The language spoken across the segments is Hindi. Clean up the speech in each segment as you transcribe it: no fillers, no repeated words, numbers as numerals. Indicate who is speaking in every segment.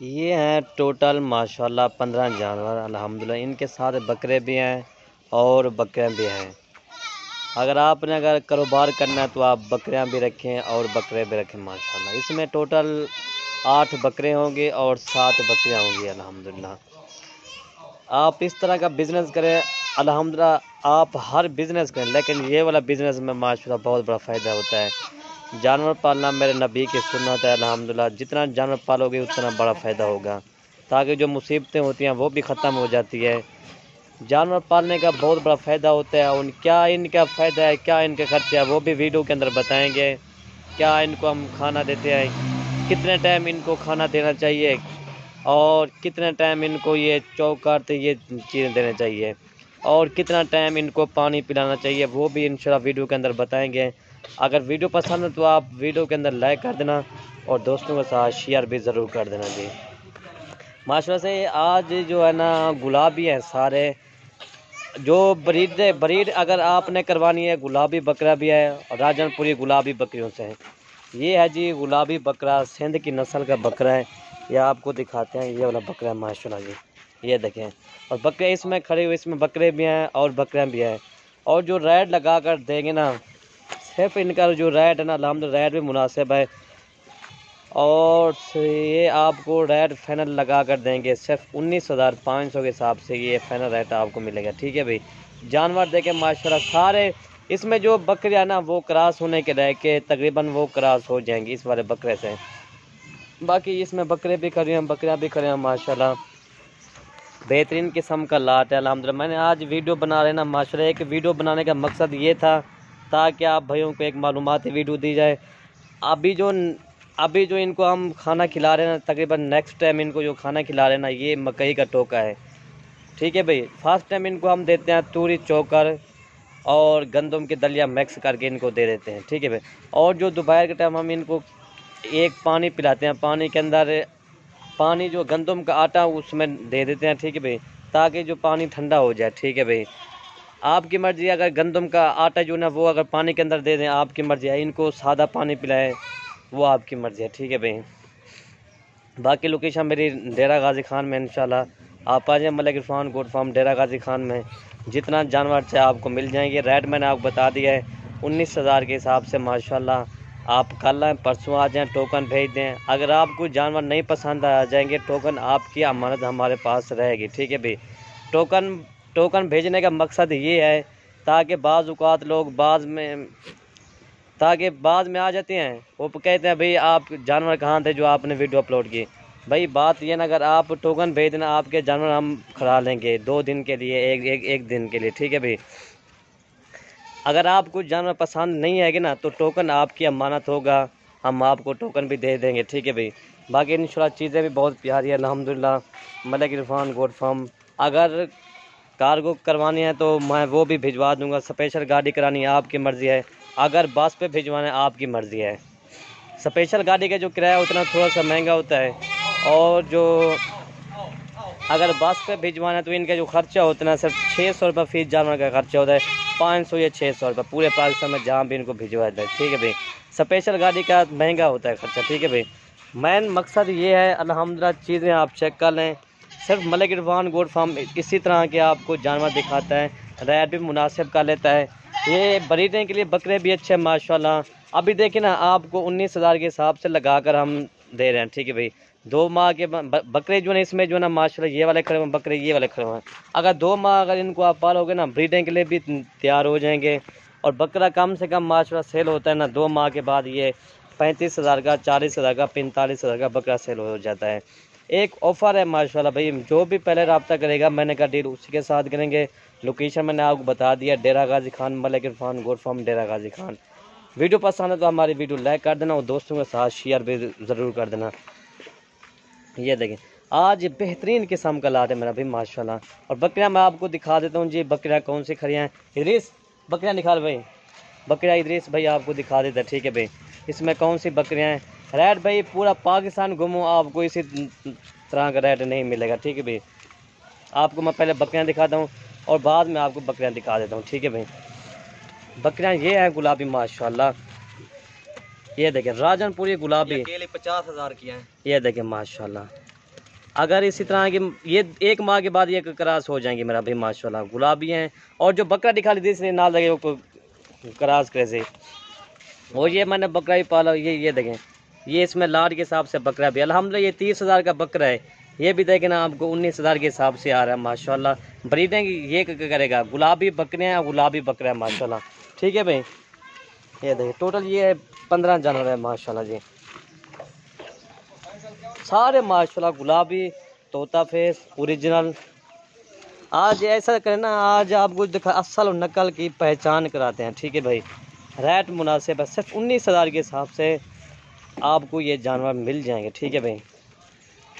Speaker 1: ये हैं टोटल माशाल्लाह 15 जानवर अल्हम्दुलिल्लाह। इनके साथ बकरे भी हैं और बकरियां भी हैं। अगर कारोबार करना है तो आप बकरियां भी रखें और बकरे भी रखें माशाल्लाह। इसमें टोटल 8 बकरे होंगे और 7 बकरियां होंगी अल्हम्दुलिल्लाह। आप इस तरह का बिज़नेस करें अल्हम्दुलिल्लाह। आप हर बिज़नेस करें, लेकिन ये वाला बिज़नेस में माशाल्लाह बहुत बड़ा फ़ायदा होता है। जानवर पालना मेरे नबी की सुन्नत है अल्हम्दुलिल्लाह। जितना जानवर पालोगे उतना बड़ा फ़ायदा होगा, ताकि जो मुसीबतें होती हैं वो भी ख़त्म हो जाती है। जानवर पालने का बहुत बड़ा फ़ायदा होता है। उन क्या इनका फ़ायदा है, क्या इनके खर्चे है, वो भी वीडियो के अंदर बताएंगे। क्या इनको हम खाना देते हैं, कितने टाइम इनको खाना देना चाहिए और कितने टाइम इनको ये चौकर ये चीज़ें देना चाहिए और कितना टाइम इनको पानी पिलाना चाहिए, वो भी इंशाल्लाह वीडियो के अंदर बताएंगे। अगर वीडियो पसंद है तो आप वीडियो के अंदर लाइक कर देना और दोस्तों के साथ शेयर भी ज़रूर कर देना जी। माशाल्लाह से आज जो है ना गुलाबी हैं सारे। जो ब्रीड अगर आपने करवानी है, गुलाबी बकरा भी है और राजनपुरी गुलाबी बकरियों से है। ये है जी गुलाबी बकरा, सिंध की नस्ल का बकरा है। ये आपको दिखाते हैं, ये वाला बकरा है माशाल्लाह जी। ये देखें, और बकरे इसमें खड़े हुए, इसमें बकरे भी हैं और बकरियां भी हैं। और जो रेट लगा कर देंगे ना, सिर्फ इनका जो रेट है ना अल्हम्दुलिल्लाह रेट भी मुनासिब है। और ये आपको रेट फाइनल लगा कर देंगे सिर्फ 19,500 के हिसाब से। ये फाइनल रेट आपको मिलेगा, ठीक है भाई। जानवर देखें माशाल्लाह सारे। इसमें जो बकरियां ना वो क्रॉस होने के रह के तकरीबन वो क्रॉस हो जाएंगी इस वाले बकरे से। बाकी इसमें बकरे भी खड़े हैं, बकरियां भी खड़े हैं माशाल्लाह। बेहतरीन किस्म का लाट है अल्हम्दुलिल्लाह। मैंने आज वीडियो बना रहे ना माशाल्लाह, एक वीडियो बनाने का मकसद ये था ताकि आप भाइयों को एक मालूमाती वीडियो दी जाए। अभी जो इनको हम खाना खिला रहे हैं ना, तकरीबन नेक्स्ट टाइम इनको जो खाना खिला रहे हैं ना, ये मकई का टोका है, ठीक है भाई। फर्स्ट टाइम इनको हम देते हैं तूरी चोकर और गंदम की दलिया मिक्स करके इनको दे देते हैं, ठीक है भाई। और जो दोपहर के टाइम हम इनको एक पानी पिलाते हैं, पानी के अंदर पानी जो गंदम का आटा उसमें दे देते हैं, ठीक है भाई, ताकि जो पानी ठंडा हो जाए, ठीक है भाई। आपकी मर्ज़ी, अगर गंदम का आटा जो ना वो अगर पानी के अंदर दे दें आपकी मर्ज़ी है। इनको सादा पानी पिलाएं वो आपकी मर्ज़ी है, ठीक है भाई। बाकी लोकेशन मेरी डेरा गाजी खान में इंशाल्लाह। आप आ जाए मलिक इरफान गोट फार्म डेरा गाजी खान में। जितना जानवर चाहे आपको मिल जाएंगे। रेट मैंने आपको बता दिया है 19,000 के हिसाब से माशाल्लाह। आप कल आएँ परसों आ जाएँ, टोकन भेज दें। अगर आपको जानवर नहीं पसंद आ जाएंगे, टोकन आपकी अमानत हमारे पास रहेगी, ठीक है भाई। टोकन भेजने का मकसद ये है ताकि बाद में आ जाते हैं, वो कहते हैं भाई आप जानवर कहाँ थे जो आपने वीडियो अपलोड की। भाई बात ये ना, अगर आप टोकन भेज देना आपके जानवर हम खड़ा लेंगे 2 दिन के लिए, एक दिन के लिए, ठीक है भाई। अगर आपको जानवर पसंद नहीं आएगी ना तो टोकन आपकी अमानत होगा, हम आपको टोकन भी दे देंगे, ठीक है भाई। बाकी इंशाल्लाह चीज़ें भी बहुत प्यारी है अल्हम्दुलिल्लाह। Malik Irfan goat farm. अगर कार्गो करवानी है तो मैं वो भी भिजवा दूंगा। स्पेशल गाड़ी करानी है आपकी मर्ज़ी है। अगर बस पे भिजवाना है आपकी मर्ज़ी है। स्पेशल गाड़ी का जो किराया उतना थोड़ा सा महंगा होता है, और जो अगर बस पे भिजवाना है तो इनका जो खर्चा होता है सिर्फ 600 रुपये फीस जानवर का खर्चा होता है। 500 या 600 रुपये पूरे पाकिस्तान में जहाँ भी इनको भिजवा दें, ठीक है भाई। स्पेशल गाड़ी का महंगा होता है खर्चा, ठीक है भाई। मेन मकसद ये है अल्हम्दुलिल्लाह, चीज़ें आप चेक कर लें। सिर्फ मलिक इरफान गोट फार्म इसी तरह के आपको जानवर दिखाता है, रेट भी मुनासिब कर लेता है। ये ब्रीडिंग के लिए बकरे भी अच्छे हैं माशाल्लाह। अभी देखिए ना, आपको 19,000 के हिसाब से लगा कर हम दे रहे हैं, ठीक है भाई। 2 माह के बकरे जो है इसमें जो है ना माशाल्लाह ये वाले खड़े हुए बकरे, ये वाले खड़े हुए हैं। अगर 2 माह अगर इनको आप पालोगे ना, ब्रीडिंग के लिए भी तैयार हो जाएंगे। और बकरा कम से कम माशाल्लाह सेल होता है ना 2 माह के बाद, ये 35,000 का, 40,000 का, 45,000 का बकरा सेल हो जाता है। एक ऑफ़र है माशाल्लाह भाई, जो भी पहले रब्ता करेगा मैंने कहा डील उसी के साथ करेंगे। लोकेशन मैंने आपको बता दिया, डेरा गाजी खान, मलिक इरफान गोट फार्म, डेरा गाजी खान। वीडियो पसंद है तो हमारी वीडियो लाइक कर देना और दोस्तों के साथ शेयर भी ज़रूर कर देना। ये देखें, आज बेहतरीन किस्म का लाट है मेरा भाई माशाल्लाह। और बकरियां मैं आपको दिखा देता हूँ जी, बकरियां कौन सी खड़ी हैं। इदरीस बकरियां निकाल भाई, बकरियां इदरीस भाई आपको दिखा देता है, ठीक है भाई। इसमें कौन सी बकरियां हैं। रेट भाई पूरा पाकिस्तान घूमो आपको इसी तरह का रेट नहीं मिलेगा, ठीक है भाई। आपको मैं पहले बकरियां दिखाता हूँ और बाद में आपको बकरियां दिखा देता हूँ, ठीक है भाई। बकरियां ये हैं गुलाबी माशाल्लाह। ये देखें राजनपुरी गुलाबी,
Speaker 2: 50,000 की हैं।
Speaker 1: ये देखें माशाल्लाह। अगर इसी तरह की ये 1 माह के बाद ये क्रॉस हो जाएंगे मेरा भाई माशाल्लाह। गुलाबी हैं और जो बकरा दिखा ली थी इसने ना लगे वो क्रॉस कैसे। और ये मैंने बकरा ही पाला, ये देखें, ये इसमें लाड के हिसाब से बकरा भी अल्हम्दुलिल्लाह। ये 30,000 का बकरा है, ये भी देखें ना आपको 19,000 के हिसाब से आ रहा है माशाल्लाह। ब्रीडिंग ये करेगा, गुलाबी बकरे हैं, गुलाबी बकरा है माशाल्लाह। ठीक है भाई, ये देखिए टोटल ये 15 जानवर है माशाल्लाह जी, सारे माशाल्लाह गुलाबी तोता फेस ओरिजिनल। आज ऐसा करें ना, आज आपको दिखा असल और नकल की पहचान कराते हैं। ठीक है भाई, रेट मुनासिब है, सिर्फ 19,000 के हिसाब से आपको ये जानवर मिल जाएंगे। ठीक है भाई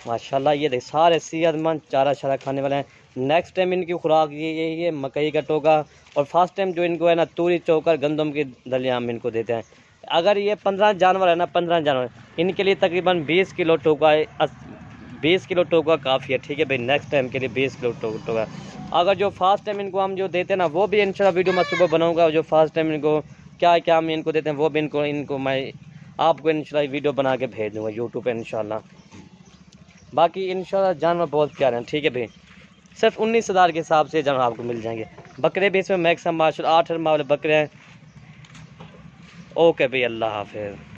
Speaker 1: माशाल्लाह। ये देख सारे सेहतमंद चारा शारा खाने वाले हैं। नेक्स्ट टाइम इनकी खुराक ये मकई का टोका, और फर्स्ट टाइम जो इनको है ना तूरी चोकर गंदम की दलिया हम इनको देते हैं। अगर ये 15 जानवर है ना, 15 जानवर, इनके लिए तकरीबन 20 किलो टोका, 20 किलो टोका काफ़ी है। ठीक है भाई, नेक्स्ट टाइम के लिए 20 किलो टोका। अगर जो फर्स्ट टाइम इनको हम जो देते हैं ना, वो भी इंशाल्लाह वीडियो मैं सुबह बनाऊँगा। जो फर्स्ट टाइम इनको क्या क्या हम इनको देते हैं वो भी इनको मैं आपको इंशाल्लाह वीडियो बना के भेज दूँगा यूट्यूब पर इंशाल्लाह। बाकी इंशाल्लाह जानवर बहुत प्यारे हैं। ठीक है भाई, सिर्फ 19,000 के हिसाब से जानवर आपको मिल जाएंगे। बकरे भी इसमें मैक्सिमम माशाल्लाह 8 माह वाले बकरे हैं। ओके भाई, अल्लाह हाफिज़।